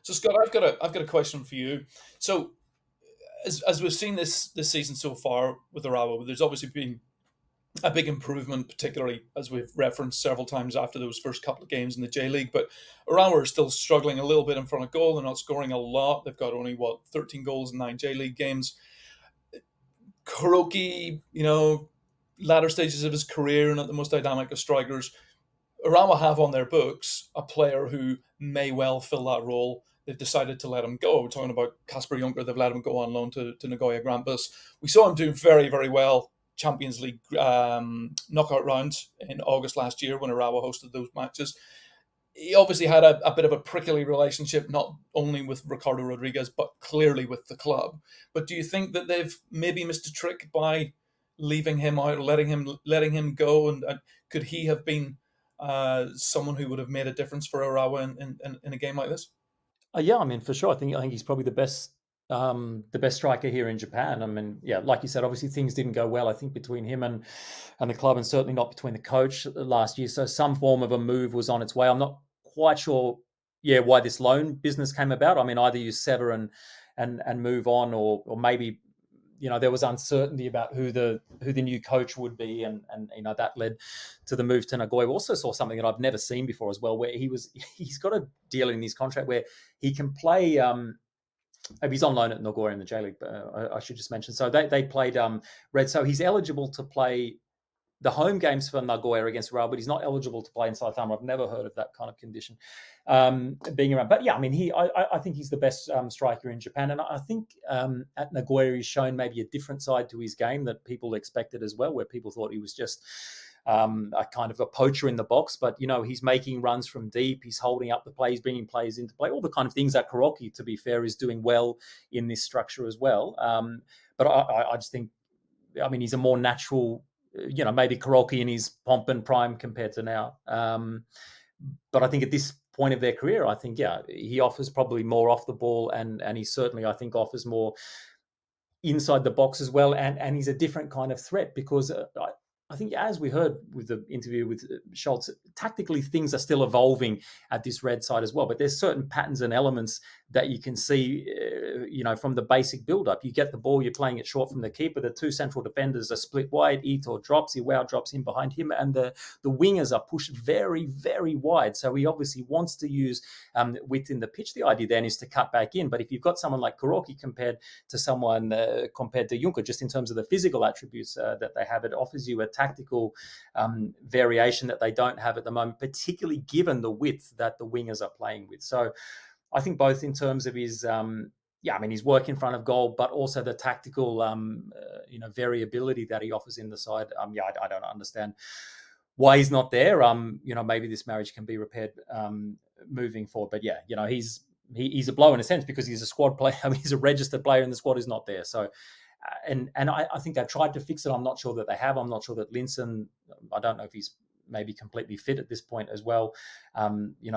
So Scott, I've got a question for you. So as we've seen this season so far with Urawa, there's obviously been a big improvement, particularly as we've referenced several times after those first couple of games in the J League. But Urawa are still struggling a little bit in front of goal. They're not scoring a lot. They've got only 13 goals in 9 J League games. Kuroki, latter stages of his career and not the most dynamic of strikers. Urawa have on their books a player who may well fill that role. They've decided to let him go. We're talking about Kasper Junker. They've let him go on loan to Nagoya Grampus. We saw him doing very, very well Champions League knockout rounds in August last year when Urawa hosted those matches. He obviously had a bit of a prickly relationship, not only with Ricardo Rodriguez, but clearly with the club. But do you think that they've maybe missed a trick by leaving him out, or letting him go? And could he have been someone who would have made a difference for Urawa in a game like this? Yeah, I mean, for sure. I think he's probably the best striker here in Japan. I mean, yeah, like you said, obviously things didn't go well, I think, between him and the club, and certainly not between the coach last year. So some form of a move was on its way. I'm not quite sure, yeah, why this loan business came about. I mean, either you sever and move on, or maybe there was uncertainty about who the new coach would be, and that led to the move to Nagoya. We also saw something that I've never seen before as well, where he's got a deal in his contract where he can play. He's on loan at Nagoya in the J League, but I should just mention. So they played Red. So he's eligible to play the home games for Nagoya against Urawa, but he's not eligible to play in Saitama. I've never heard of that kind of condition being around. But yeah, I mean, I think he's the best striker in Japan, and I think at Nagoya he's shown maybe a different side to his game that people expected as well, where people thought he was just a kind of a poacher in the box. But he's making runs from deep, he's holding up the play, he's bringing players into play, all the kind of things that Kuroki, to be fair, is doing well in this structure as well. But I just think, I mean, he's a more natural, maybe Kuroki in his pomp and prime compared to now. But I think at this point of their career, I think, yeah, he offers probably more off the ball, and he certainly, I think, offers more inside the box as well. And he's a different kind of threat, because I think, as we heard with the interview with Schultz, tactically things are still evolving at this Red side as well. But there's certain patterns and elements that you can see, from the basic build-up. You get the ball, you're playing it short from the keeper. The two central defenders are split wide. Ito drops, Iwao drops in behind him, and the wingers are pushed very, very wide. So he obviously wants to use width in the pitch. The idea then is to cut back in. But if you've got someone like Kuroki compared to Junker, just in terms of the physical attributes that they have, it offers you a tactical variation that they don't have at the moment, particularly given the width that the wingers are playing with. So I think both in terms of his, his work in front of goal, but also the tactical, variability that he offers in the side. I don't understand why he's not there. Maybe this marriage can be repaired moving forward. But yeah, he's a blow in a sense, because he's a squad player. I mean, he's a registered player, and the squad is not there. So. And I think they've tried to fix it. I'm not sure that they have. I'm not sure that Linson, I don't know if he's maybe completely fit at this point as well.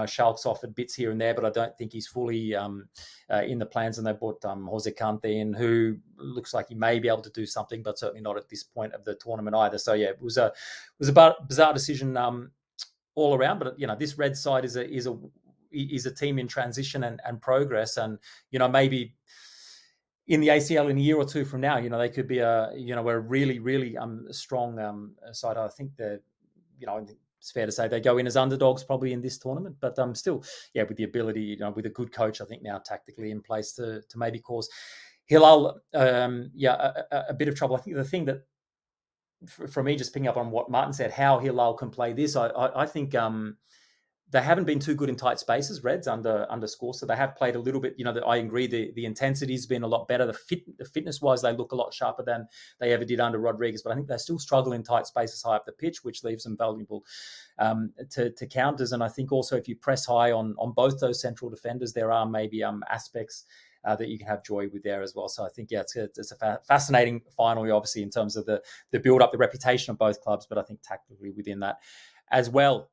Schalke's offered bits here and there, but I don't think he's fully in the plans. And they brought Jose Cante in, who looks like he may be able to do something, but certainly not at this point of the tournament either. So yeah, it was a bizarre decision all around. But this Red side is a team in transition and progress, and maybe in the ACL in a year or two from now, they could be a really, really strong side. I think it's fair to say they go in as underdogs probably in this tournament, but still, yeah, with the ability, with a good coach, I think now tactically in place to maybe cause Hilal, a bit of trouble. I think the thing that, for me, just picking up on what Martin said, how Hilal can play this, I think they haven't been too good in tight spaces, Reds, under score. So they have played a little bit, I agree, the intensity's been a lot better. The fitness-wise, they look a lot sharper than they ever did under Rodriguez. But I think they still struggle in tight spaces high up the pitch, which leaves them valuable to counters. And I think also if you press high on both those central defenders, there are maybe aspects that you can have joy with there as well. So I think, yeah, it's a fascinating final, obviously, in terms of the build-up, the reputation of both clubs, but I think tactically within that as well.